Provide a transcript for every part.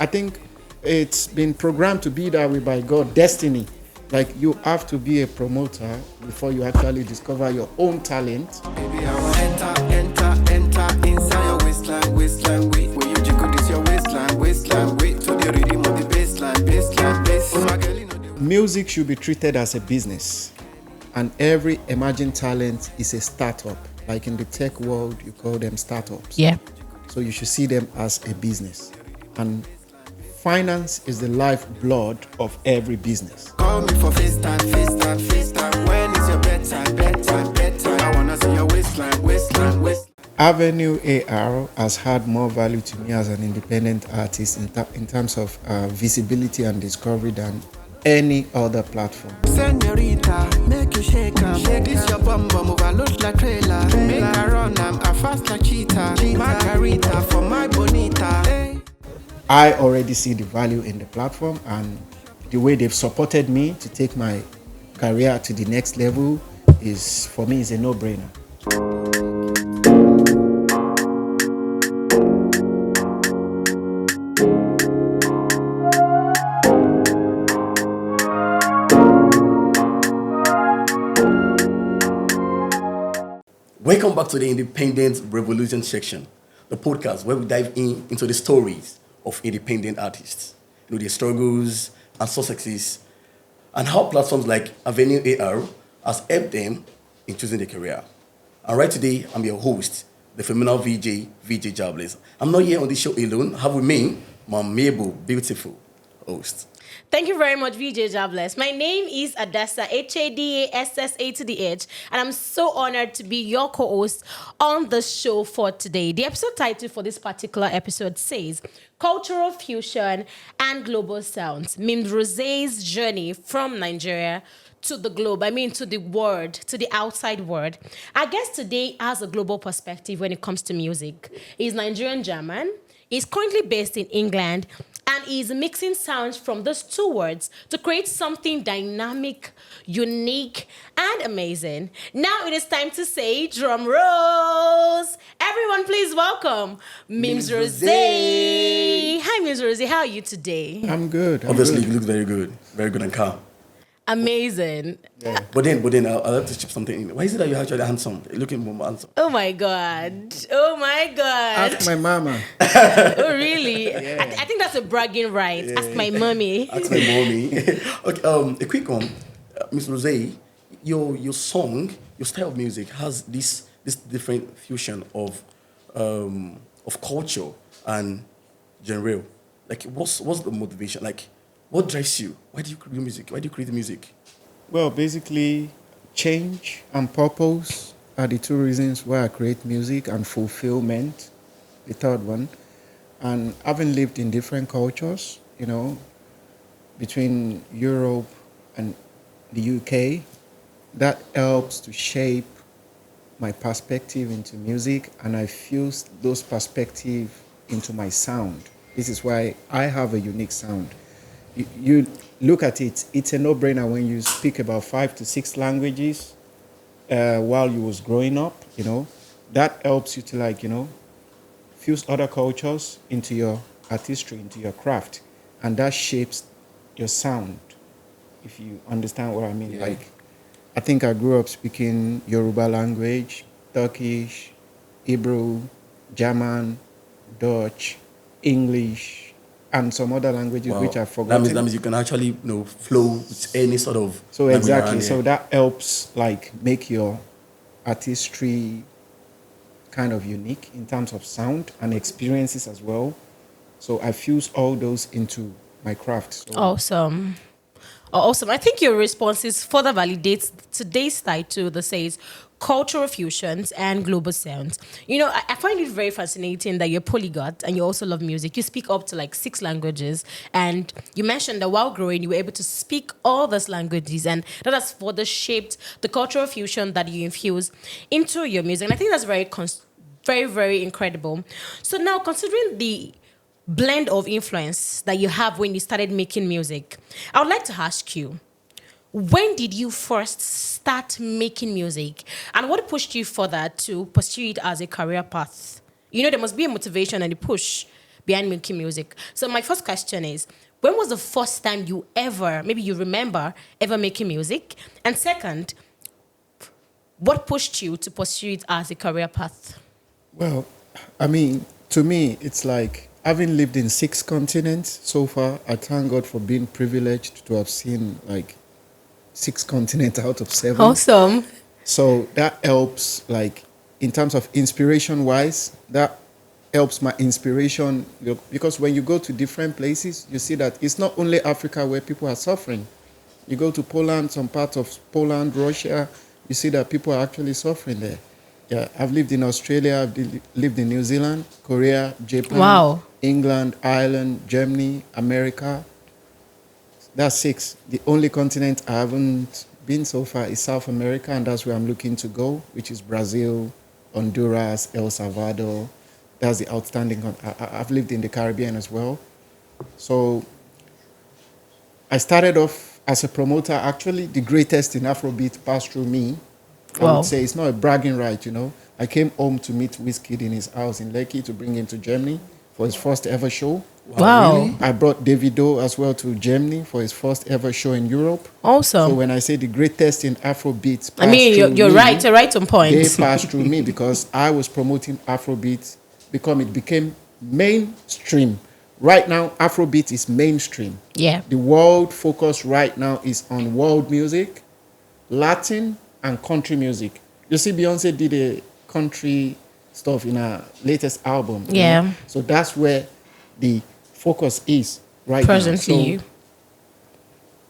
I think it's been programmed to be that way by God, destiny. Like you have to be a promoter before you actually discover your own talent. Baby, I want enter inside your waistline, wait. When you jiggle this your waistline, wait to the rhythm of the bass. Oh my girl, you know the Music should be treated as a business, and every emerging talent is a startup. Like in the tech world, you call them startups. Yeah. So you should see them as a business. And finance is the lifeblood of every business. call me for FaceTime. When is your bedtime? I wanna see your waistline. Avenue AR has had more value to me as an independent artist in terms of visibility and discovery than any other platform. Senorita, make you shake 'em. Shake this your bum overload like trailer. Make her run 'em, I fast like cheetah. Margarita for my bonita. Hey. I already see the value in the platform, and the way they've supported me to take my career to the next level is, for me, is a no-brainer. Welcome back to the Independent Revolution section, the podcast where we dive into the stories of independent artists, their struggles and successes, and how platforms like Avenue AR has helped them in choosing their career. And right today, I'm your host, the phenomenal VJ Jobless. I'm not here on this show alone. Have with me my amiable, beautiful host. Thank you very much, VJ Jobless. My name is Adassa, Hadassa to the H, and I'm so honored to be your co-host on the show for today. The episode title for this particular episode says Cultural Fusion and Global Sounds, Mims Rosé's journey from Nigeria to the globe, to the world, to the outside world. Our guest today has a global perspective when it comes to music. He's Nigerian-German. He's currently based in England, and he's mixing sounds from those two words to create something dynamic, unique, and amazing. Now it is time to say drum rolls. Everyone, please welcome Mims Rosé. Hi, Mims Rosé. How are you today? I'm good. Obviously, you look very good and calm. Amazing. Yeah. But then I'll have to chip something in. Why is it that you're actually handsome? You're looking more handsome. Oh my God. Ask my mama. Oh, really? Yeah. I think that's a bragging right. Yeah. Ask my mommy. Ask my mommy. Okay, a quick one. Mims Rosé, your song, your style of music has this different fusion of culture and genre. Like, what's the motivation? Like, what drives you? Why do you create music? Why do you create music? Well, basically, change and purpose are the two reasons why I create music, and fulfillment, the third one. And having lived in different cultures, between Europe and the UK, that helps to shape my perspective into music, and I fuse those perspectives into my sound. This is why I have a unique sound. You look at it, it's a no-brainer when you speak about 5 to 6 languages while you was growing up, that helps you to fuse other cultures into your artistry, into your craft, and that shapes your sound, if you understand what I mean. Yeah. Like, I think I grew up speaking Yoruba language, Turkish, Hebrew, German, Dutch, English, and some other languages which I've forgotten. That means you can actually flow with any sort of. So language exactly. around So here. that helps make your artistry kind of unique in terms of sound and experiences as well. So I fuse all those into my craft. So Awesome. Awesome. I think your responses further validates today's title that says cultural fusions and global sounds. I find it very fascinating that you're polyglot and you also love music. You speak up to 6 languages, and you mentioned that while growing, you were able to speak all those languages, and that has further shaped the cultural fusion that you infuse into your music. And I think that's very, very incredible. So now, considering the blend of influence that you have when you started making music, I would like to ask you, when did you first start making music, and what pushed you further to pursue it as a career path? There must be a motivation and a push behind making music. So my first question is, when was the first time you ever, maybe you remember, ever making music? And second, what pushed you to pursue it as a career path? Well, I mean, to me, it's like having lived in 6 continents so far. I thank God for being privileged to have seen like 6 continents out of 7. Awesome. So that helps, like, in terms of inspiration wise, that helps my inspiration, because when you go to different places, you see that it's not only Africa where people are suffering. You go to Poland, some parts of Poland, Russia, you see that people are actually suffering there. Yeah, I've lived in Australia, lived in New Zealand, Korea, Japan, Wow. England, Ireland, Germany, America. That's 6. The only continent I haven't been so far is South America, and that's where I'm looking to go, which is Brazil, Honduras, El Salvador. That's the outstanding. I've lived in the Caribbean as well. So I started off as a promoter. Actually, the greatest in Afrobeat passed through me. I Wow. would say it's not a bragging right, I came home to meet Wizkid in his house in Lekki to bring him to Germany for his first ever show. Wow. Really? I brought Davido as well to Germany for his first ever show in Europe. Awesome. So when I say the greatest in Afrobeat, I mean, you're me, right. You're right on point. they passed through me because I was promoting Afrobeat because it became mainstream. Right now, Afrobeat is mainstream. Yeah. The world focus right now is on world music, Latin, and country music. You see, Beyonce did a country stuff in her latest album. Yeah. So that's where the focus is right Presently. now. So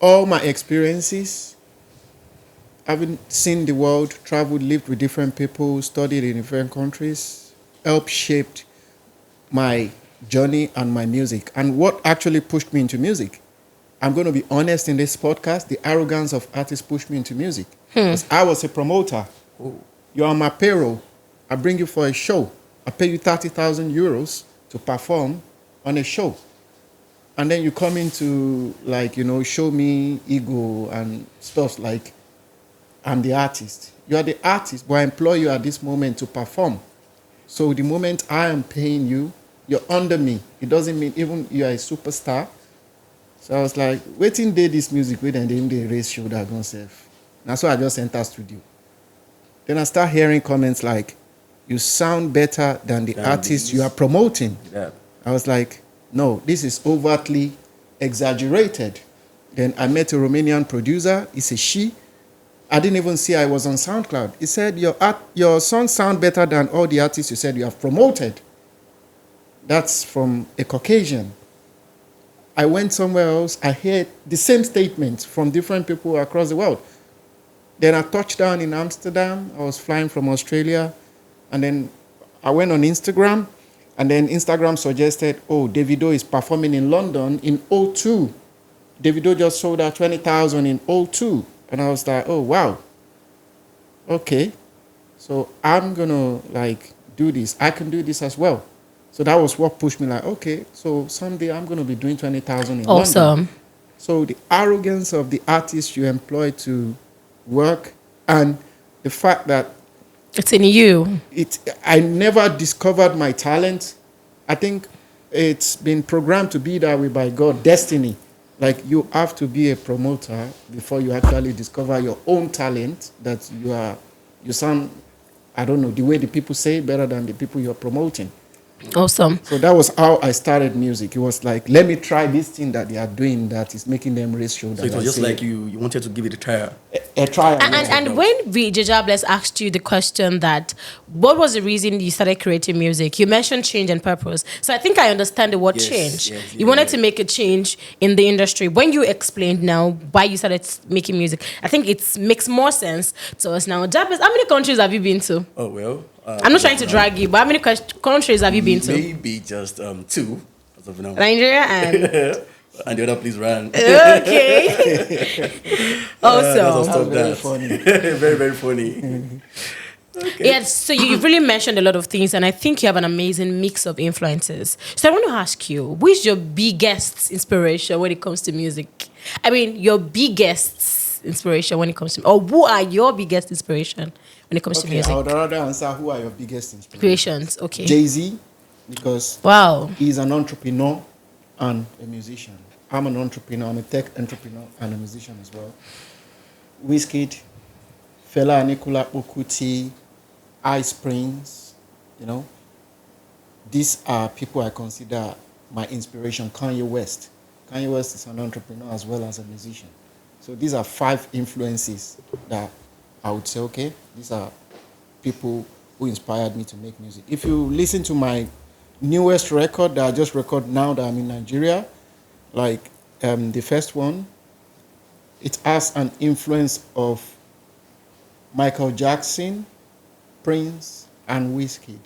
all my experiences, having seen the world, traveled, lived with different people, studied in different countries, helped shaped my journey and my music. And what actually pushed me into music? I'm going to be honest in this podcast, the arrogance of artists pushed me into music. Because I was a promoter. You're on my payroll. I bring you for a show. I pay you 30,000 euros to perform on a show. And then you come into, show me ego and stuff like, I'm the artist. You are the artist, but I employ you at this moment to perform. So the moment I am paying you, you're under me. It doesn't mean even you are a superstar. So I was like, waiting day this music, wait and then they raise shoulder gun self. That's why I just enter studio. Then I start hearing comments like, you sound better than the artist you are promoting. Yeah. I was like, no, this is overtly exaggerated. Then I met a Romanian producer. It's a she. I didn't even see I was on SoundCloud. He said, your songs sound better than all the artists you said you have promoted. That's from a Caucasian. I went somewhere else. I heard the same statements from different people across the world. Then I touched down in Amsterdam. I was flying from Australia. And then I went on Instagram. And then Instagram suggested, Davido is performing in London in O2. Davido just sold out 20,000 in O2. And I was like, oh, wow. Okay. So I'm going to do this. I can do this as well. So that was what pushed me okay, so someday I'm going to be doing 20,000 in London. Awesome. So the arrogance of the artists you employ to work and the fact that It's in you. I never discovered my talent. I think it's been programmed to be that way by God, destiny. Like you have to be a promoter before you actually discover your own talent, that you sound, I don't know, the way the people say better than the people you're promoting. Awesome. So that was how I started music. It was like, let me try this thing that they are doing that is making them raise shoulders. So it was just like you wanted to give it a try. A trial. And when VJ Jobless asked you the question that, what was the reason you started creating music? You mentioned change and purpose. So I think I understand the word change. Yes, you wanted to make a change in the industry. When you explained now why you started making music, I think it makes more sense to us now. Jobless, how many countries have you been to? Oh, well. I'm not trying to drag you, but how many countries have you been to? Maybe just 2 as of now. Nigeria and... And the other, please run. Okay. Awesome. That's very funny. Very, very funny. Okay. Yes, so you've really mentioned a lot of things, and I think you have an amazing mix of influences. So I want to ask you, who is your biggest inspiration when it comes to music? I mean, your biggest inspiration when it comes to, or who are your biggest inspiration when it comes to music? I would rather answer who are your biggest inspirations. Creations, okay. Jay-Z, because Wow. he's an entrepreneur and a musician. I'm an entrepreneur. I'm a tech entrepreneur and a musician as well. Wizkid, Fela Anikula Okuti, Ice Prince, you know, these are people I consider my inspiration. Kanye West. Kanye West is an entrepreneur as well as a musician. So these are 5 influences that I would say, okay, these are people who inspired me to make music. If you listen to my newest record that I just record now that I'm in Nigeria, like the first one, it has an influence of Michael Jackson, Prince, and Wizkid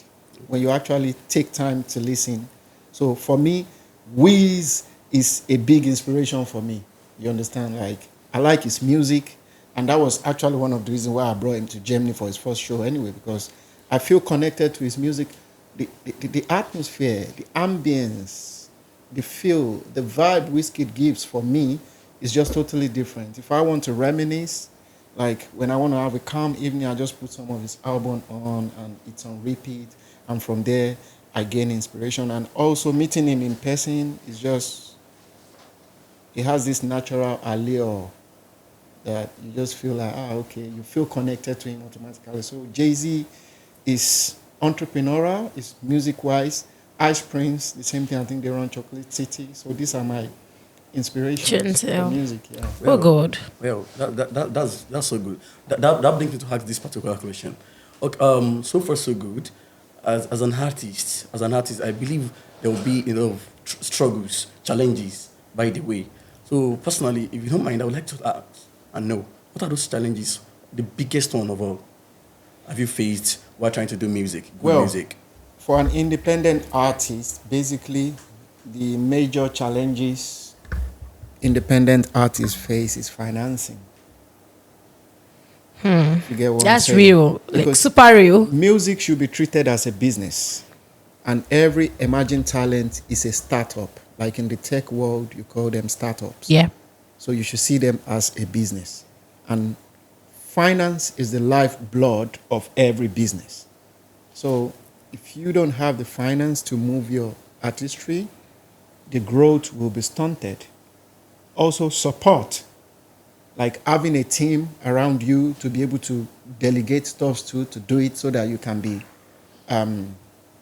when you actually take time to listen. So for me, Wiz is a big inspiration for me. You understand? Like, I like his music, and that was actually one of the reasons why I brought him to Germany for his first show anyway, because I feel connected to his music. The atmosphere, the ambience, the feel, the vibe Wizkid gives for me is just totally different. If I want to reminisce, like when I want to have a calm evening, I just put some of his album on and it's on repeat. And from there, I gain inspiration. And also meeting him in person is just, he has this natural allure that you just feel like, okay, you feel connected to him automatically. So Jay-Z is entrepreneurial, is music-wise. Ice Prince, the same thing, I think they run Chocolate City. So these are my inspirations for music. Yeah. Oh, God. Well, that's so good. That brings me to ask this particular question. Okay, so far so good. As an artist, I believe there will be struggles, challenges by the way. So personally, if you don't mind, I would like to ask and know, what are those challenges, the biggest one of all, have you faced while trying to do music? Music. For an independent artist, basically, the major challenges independent artists face is financing. You get what That's I'm saying? real, like Because super real. music should be treated as a business, and every emerging talent is a startup. Like in the tech world, you call them startups. Yeah. So you should see them as a business. And finance is the lifeblood of every business. So if you don't have the finance to move your artistry, the growth will be stunted. Also, support, like having a team around you to be able to delegate stuff to do it so that you can be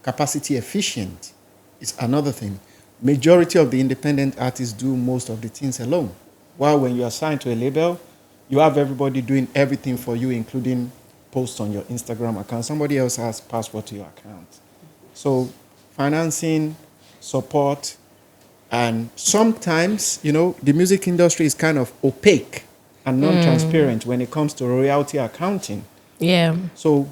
capacity efficient is another thing. Majority of the independent artists do most of the things alone. While when you are signed to a label, you have everybody doing everything for you, including posts on your Instagram account. Somebody else has password to your account. So financing, support, and sometimes, the music industry is kind of opaque and non-transparent when it comes to royalty accounting. Yeah. So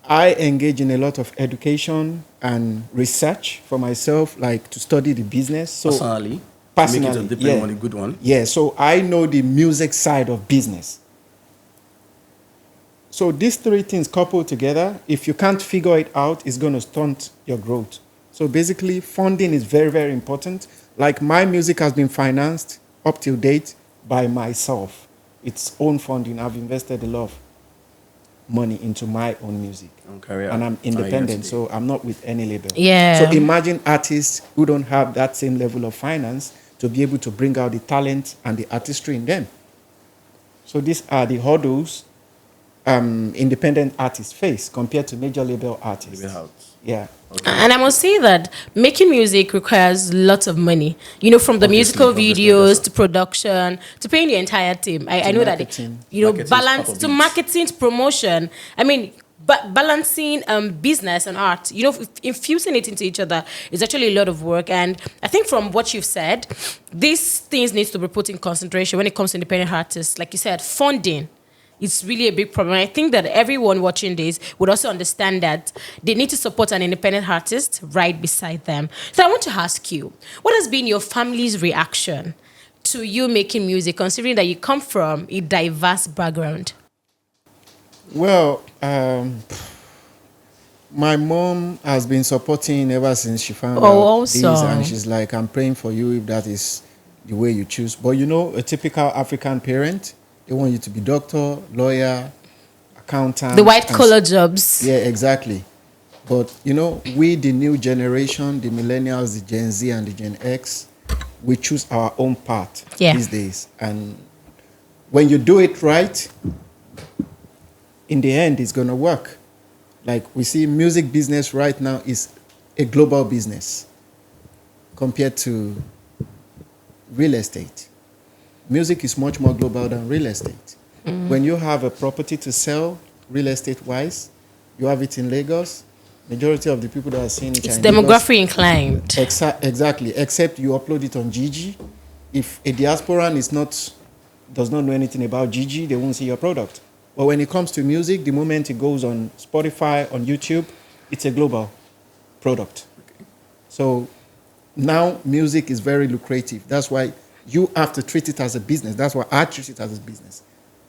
I engage in a lot of education and research for myself, like to study the business. So Personally, personally, to make it a different one, a good one. Yeah, so I know the music side of business. So these 3 things coupled together, if you can't figure it out, it's going to stunt your growth. So basically, funding is very, very important. Like my music has been financed up till date by myself. Its own funding. I've invested a lot of money into my own music. And I'm independent, so I'm not with any label. Yeah. So imagine artists who don't have that same level of finance to be able to bring out the talent and the artistry in them. So these are the hurdles independent artists face compared to major label artists. Yeah. Okay. And I must say that making music requires lots of money. From the musical Obviously, videos to production to paying the entire team. I know marketing. that Marketing is part balance of to it. marketing to promotion. I mean, but balancing business and art, infusing it into each other is actually a lot of work. And I think from what you've said, these things need to be put in concentration when it comes to independent artists. Like you said, funding. It's really a big problem. I think that everyone watching this would also understand that they need to support an independent artist right beside them. So I want to ask you, what has been your family's reaction to you making music, considering that you come from a diverse background? Well, my mom has been supporting ever since she found out this, and she's like, I'm praying for you if that is the way you choose. But a typical African parent, they want you to be doctor, lawyer, accountant. The white collar jobs. Yeah, exactly. But you know, we the new generation, the millennials, the Gen Z, and the Gen X, we choose our own path Yeah. these days. And when you do it right, in the end, it's gonna work. Like we see, music business right now is a global business compared to real estate. Music is much more global than real estate. When you have a property to sell, real estate wise, you have it in Lagos. Majority of the people that are seeing it It's are in Lagos. demography inclined. Exactly. Except you upload it on Gigi. If a diasporan does not know anything about Gigi, they won't see your product. But when it comes to music, the moment it goes on Spotify, on YouTube, it's a global product. So now music is very lucrative. That's why you have to treat it as a business. That's why I treat it as a business.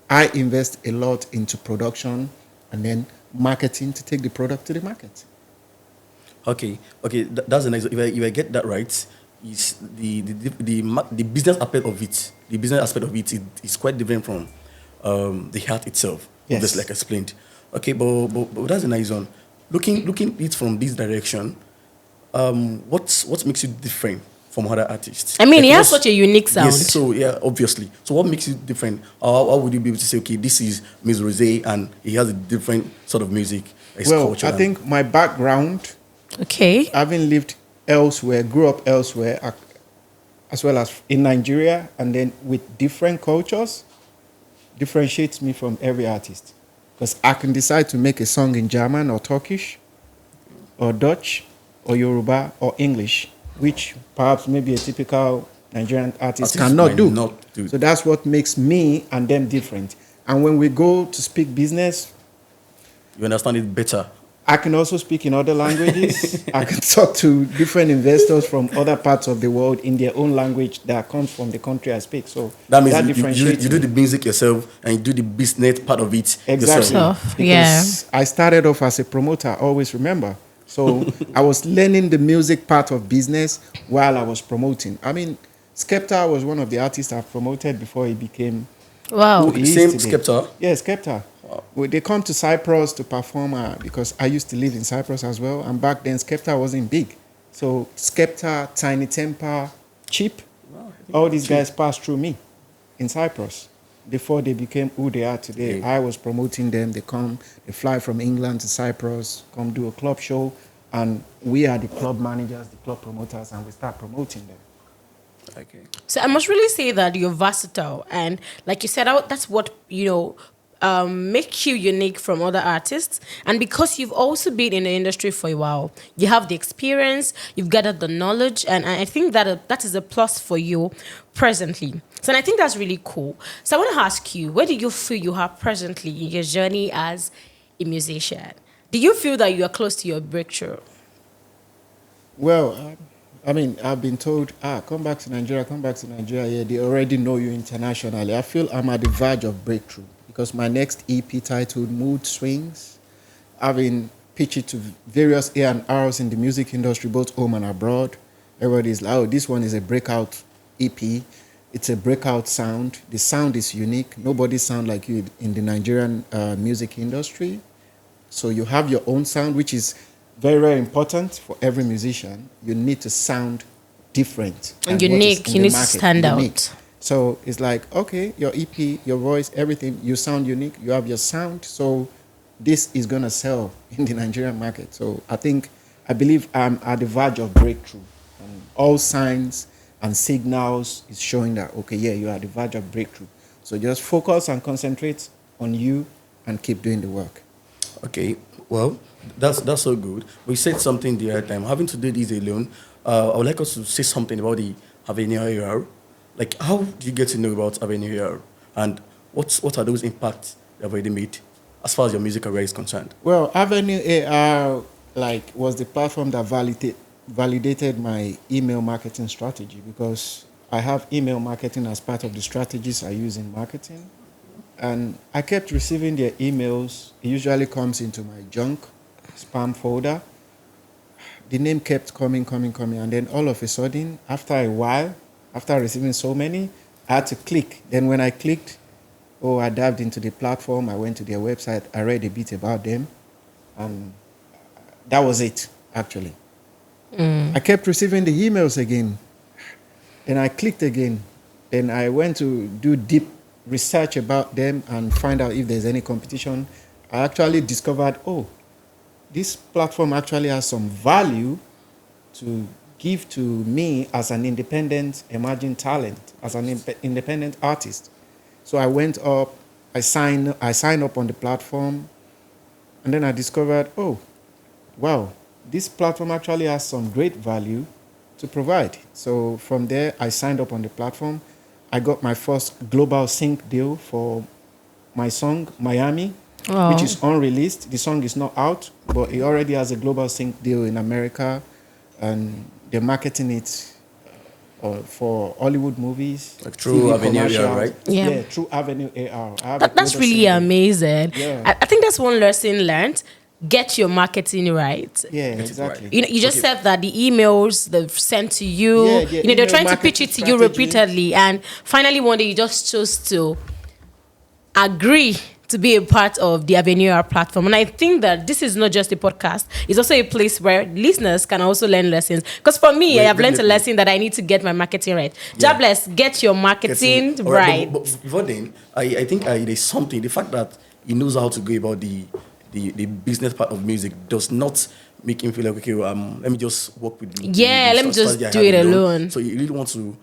I invest a lot into production and then marketing to take the product to the market. Okay, that's a nice. If I get that right, is the business aspect of it. The business aspect of it is quite different from the heart itself. Yes. Just like explained. Okay, but that's a nice one. Looking it from this direction, what makes you different from other artists? I mean, he has what's- such a unique sound. Yes, so yeah, obviously. So what makes you different? How would you be able to say, okay, this is Mims Rosé and he has a different sort of music? It's Well, cultural. I think my background, Okay. having lived elsewhere, grew up elsewhere, as well as in Nigeria, and then with different cultures, differentiates me from every artist. Because I can decide to make a song in German or Turkish or Dutch or Yoruba or English, which perhaps maybe a typical Nigerian artist cannot might do. not do. So that's what makes me and them different. And when we go to speak business, You understand it better. I can also speak in other languages. I can talk to different investors from other parts of the world in their own language that comes from the country I speak. So That means differentiates you do me. the music yourself and you do the business part of it Exactly. yourself. Tough, Because I started off as a promoter, always remember. So I was learning the music part of business while I was promoting. I mean, Skepta was one of the artists I promoted before he became Wow. who he is Same today. Skepta? Yeah, Skepta. Well, they come to Cyprus to perform because I used to live in Cyprus as well. And back then, Skepta wasn't big. So Skepta, Tiny Temper, Cheap, all these guys passed through me in Cyprus before they became who they are today. Okay. I was promoting them. They come, they fly from England to Cyprus, come do a club show. And we are the club managers, the club promoters, and we start promoting them. Okay. So I must really say that you're versatile, and like you said, that's what make you unique from other artists. And because you've also been in the industry for a while, you have the experience, you've gathered the knowledge, and I think that is a plus for you presently. So and I think that's really cool. So I want to ask you, where do you feel you are presently in your journey as a musician? Do you feel that you are close to your breakthrough? Well, I mean, I've been told, come back to Nigeria, come back to Nigeria. Yeah, they already know you internationally. I feel I'm at the verge of breakthrough because my next EP titled Mood Swings, I've been pitched it to various A&Rs in the music industry, both home and abroad. Everybody's like, oh, this one is a breakout EP. It's a breakout sound. The sound is unique. Nobody sounds like you in the Nigerian music industry. So you have your own sound, which is very, very important for every musician. You need to sound different. And than what is unique. in You the need to market. stand Unique. out. So it's like, okay, your EP, your voice, everything, you sound unique. You have your sound. So this is going to sell in the Nigerian market. So I believe I'm at the verge of breakthrough. And all signs and signals is showing that, okay, yeah, you're at the verge of breakthrough. So just focus and concentrate on you and keep doing the work. Okay, well, that's so good. We said something the other time. Having to do this alone, I would like us to say something about the Avenue AR. Like, how do you get to know about Avenue AR? And what are those impacts you've already made as far as your music career is concerned? Well, Avenue AR was the platform that validated my email marketing strategy because I have email marketing as part of the strategies I use in marketing. And I kept receiving their emails. It usually comes into my junk, spam folder. The name kept coming. And then all of a sudden, after a while, after receiving so many, I had to click. Then when I clicked, I dived into the platform. I went to their website. I read a bit about them. And that was it, actually. I kept receiving the emails again. Then I clicked again. Then I went to do deep research about them and find out if there's any competition. I actually discovered, oh, this platform actually has some value to give to me as an independent emerging talent, as an independent artist. So I went up, I signed up on the platform, and then I discovered, oh, wow, this platform actually has some great value to provide. So from there, I signed up on the platform. I got my first global sync deal for my song, Miami, which is unreleased. The song is not out, but it already has a global sync deal in America, and they're marketing it for Hollywood movies. Like through TV Avenue AR, commercials. right? Yeah. Through Avenue AR. I have a That's global really single. amazing. Yeah. I think that's one lesson learned. Get your marketing right. Yeah, Get it exactly. right. You just said that the emails they've sent to you, Yeah, they're email trying to pitch marketing it to you strategy. repeatedly, and finally one day you just chose to agree to be a part of the Avenue R platform. And I think that this is not just a podcast, it's also a place where listeners can also learn lessons. Because for me, I have learned a Definitely. lesson that I need to get my marketing right. Yeah. Jobless, get your marketing All right, right. but before then, I think there's something. The fact that he knows how to go about the business part of music does not make him feel like, okay, let me just work with the Yeah, let me just strategy I do have it alone. So you really want to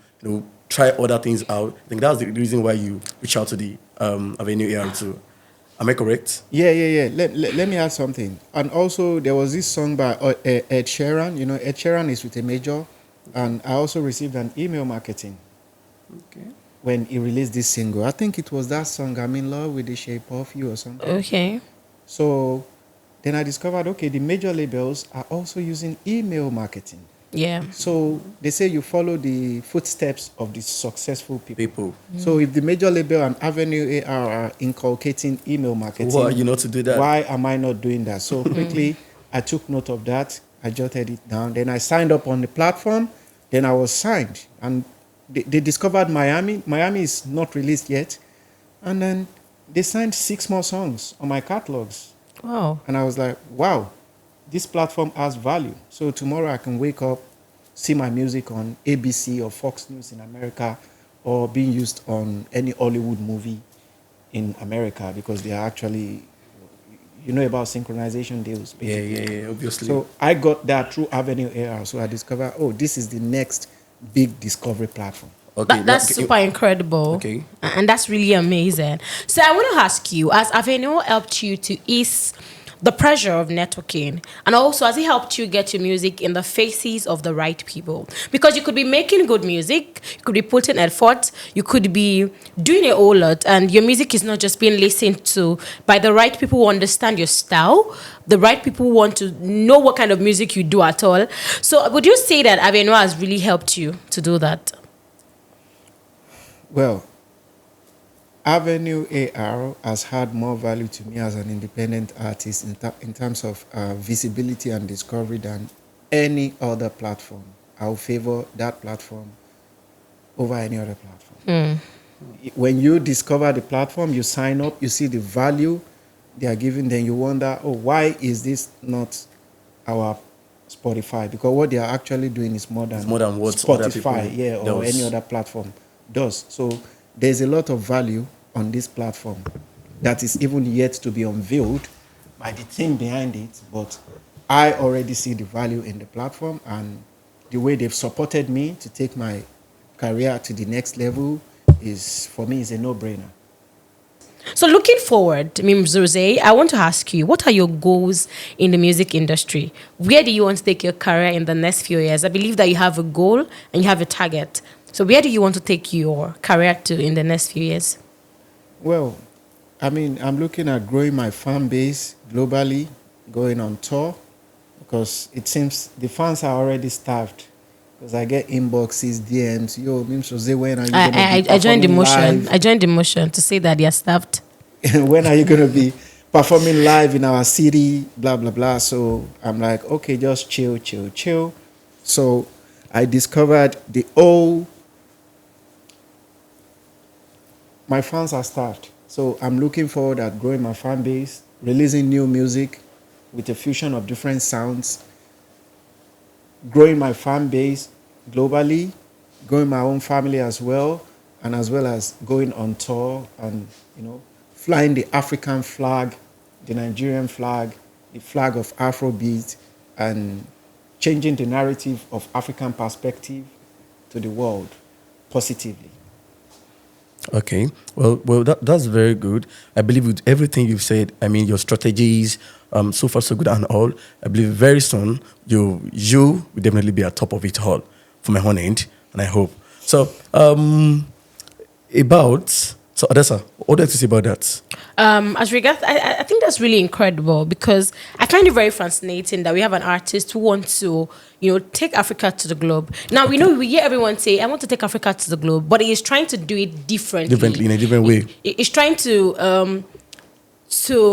try other things out. I think that's the reason why you reach out to the Avenue AR too. Am I correct? Yeah. Let me add something. And also, there was this song by Ed Sheeran. You know, Ed Sheeran is with a major. And I also received an email marketing Okay. when he released this single. I think it was that song, I'm in love with the shape of you or something. Okay. So then I discovered, okay, the major labels are also using email marketing. Yeah. So they say you follow the footsteps of the successful people. People. So if the major label and Avenue AR are inculcating email marketing, Who are you not to do that? why am I not doing that? So quickly, I took note of that. I jotted it down. Then I signed up on the platform. Then I was signed. And they discovered Miami. Miami is not released yet. And then they signed 6 more songs on my catalogs. Wow. And I was like, wow, this platform has value. So tomorrow I can wake up, see my music on ABC or Fox News in America, or being used on any Hollywood movie in America, because they are actually, you know about synchronization deals. Basically. Yeah, obviously. So I got that through Avenue AR. So I discovered, oh, this is the next big discovery platform. Okay, That's super incredible. Okay. And that's really amazing. So I want to ask you, has Avenue helped you to ease the pressure of networking? And also, has it helped you get your music in the faces of the right people? Because you could be making good music, you could be putting effort, you could be doing a whole lot, and your music is not just being listened to by the right people who understand your style, the right people who want to know what kind of music you do at all. So would you say that Avenue has really helped you to do that? Well, Avenue AR has had more value to me as an independent artist in terms of visibility and discovery than any other platform. I'll favor that platform over any other platform. When you discover the platform, you sign up, you see the value they are giving, then you wonder, oh, why is this not our Spotify? Because what they are actually doing is more than what other people Spotify, or does. any other platform does. So there's a lot of value on this platform that is even yet to be unveiled by the team behind it. But I already see the value in the platform, and the way they've supported me to take my career to the next level is, for me, is a no-brainer. So looking forward, Mims Rosé, I want to ask you, what are your goals in the music industry? Where do you want to take your career in the next few years? I believe that you have a goal and you have a target. So where do you want to take your career to in the next few years? Well, I mean, I'm looking at growing my fan base globally, going on tour, because it seems the fans are already starved. Because I get inboxes, DMs, yo, Mims Rosé, when are you going to be I joined the performing motion. live? I joined the motion to say that they are staffed. When are you going to be performing live in our city, blah, blah, blah. So I'm like, okay, just chill. So I discovered my fans are starved. So I'm looking forward at growing my fan base, releasing new music, with a fusion of different sounds, growing my fan base globally, growing my own family as well, and as well as going on tour and, flying the African flag, the Nigerian flag, the flag of Afrobeat, and changing the narrative of African perspective to the world positively. Okay. Well, that's very good. I believe with everything you've said, I mean, your strategies, so far so good and all. I believe very soon you will definitely be at top of it all from my own end, and I hope. So, Odessa, what do you have to say about that? As regards, I think that's really incredible because I find it very fascinating that we have an artist who wants to, take Africa to the globe. Now, we hear everyone say, I want to take Africa to the globe, but he is trying to do it differently. In a different way. He's trying to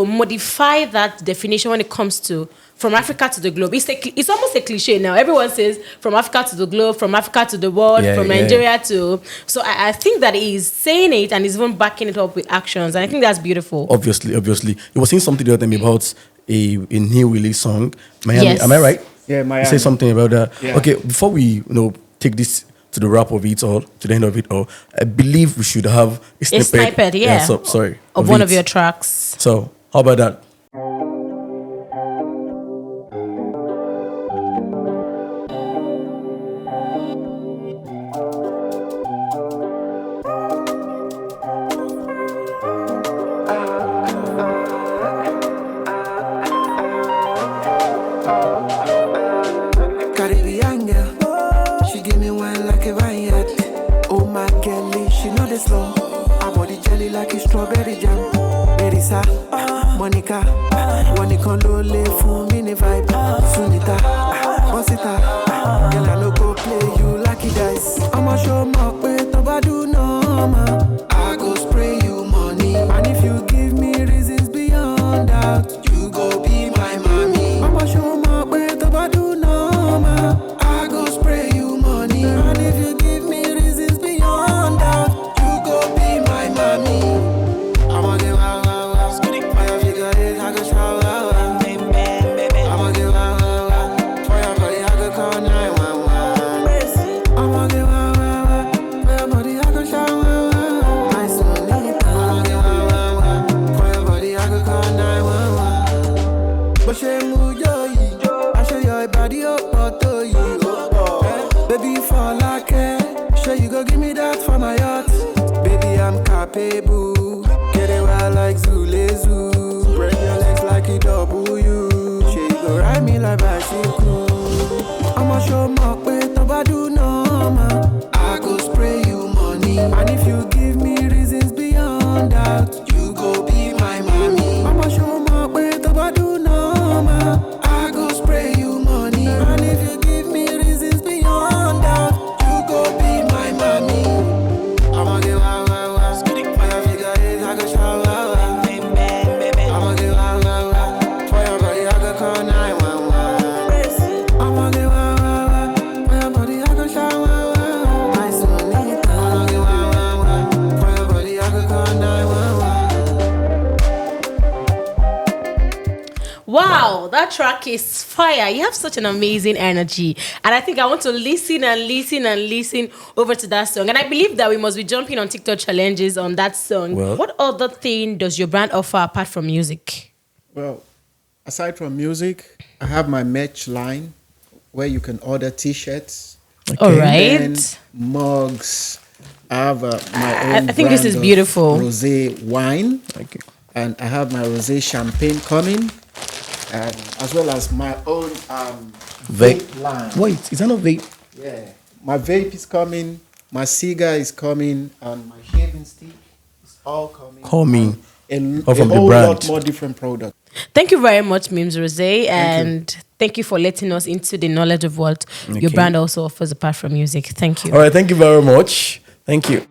modify that definition when it comes to from Africa to the globe. It's almost a cliche now. Everyone says from Africa to the globe, from Africa to the world, from Nigeria to... So I think that he's saying it and he's even backing it up with actions. And I think that's beautiful. Obviously. You were saying something the other time about a new release song. Miami, yes. Am I right? Yeah, Miami. You say something about that. Yeah. Okay, before we, take this to the wrap of it all, to the end of it all, I believe we should have a snippet. Sorry. Of one of your tracks. So, how about that? Caribbean girl, she give me wine like a vineyard. Oh my girlie, she know the slow. Her body jelly like a strawberry jam. Marisa, Monica, Monica Lole, full mini vibe. Sunita, Bosita, girl I no go play you like it dice. I'ma show my way to badu no ma. I go spray you money, and if you give me reasons beyond that, you go be my mommy. I'ma show my way to badu no ma. I go spray you money, and if you give me reasons beyond that, you go be my mommy. I'ma give wow wow wow, for your figure eight I go shower wow. I'ma give wow wow wow, for your body I go call 911. I'ma give wow wow wow, for your body I go shower wow. My sonita. I'ma give wow wow wow, for your body I go call 911. But she move yo, I show your body up to you. Baby fall like sure you go give me that for my yacht. Baby I'm capable, get it wild like Zule Zoo. Spread your legs like a W. She go ride me like bicycle. I'ma show my way to badu no ma. I go spray you money, and if you give me reasons beyond that, you go be my mommy. I'ma show my way to badu no ma. I go spray you money, and if you give me reasons beyond that, you go be my mommy. I'ma give wow wow wow, for your figure eight I go shower wow. I'ma give wow wow wow, for your body I go call 911. I'ma give wow wow wow, for your body I go shower wow. My sonita. I'ma give wow wow wow, for your body I go call 911. Wow, that track is fire. You have such an amazing energy. And I think I want to listen over to that song. And I believe that we must be jumping on TikTok challenges on that song. Well, what other thing does your brand offer apart from music? Well, aside from music, I have my merch line where you can order t-shirts, All and right. mugs. I have my own I think this brand is of beautiful. rosé wine. Okay. And I have my rosé champagne coming, and as well as my own vape line. Wait, is that not vape? Yeah, my vape is coming, my cigar is coming, and my shaving stick is all coming. All from a the whole brand. lot more different products. Thank you very much, Mims Rosé, and thank you for letting us into the knowledge of what your Okay. brand also offers apart from music. Thank you. All right, thank you very much. Thank you.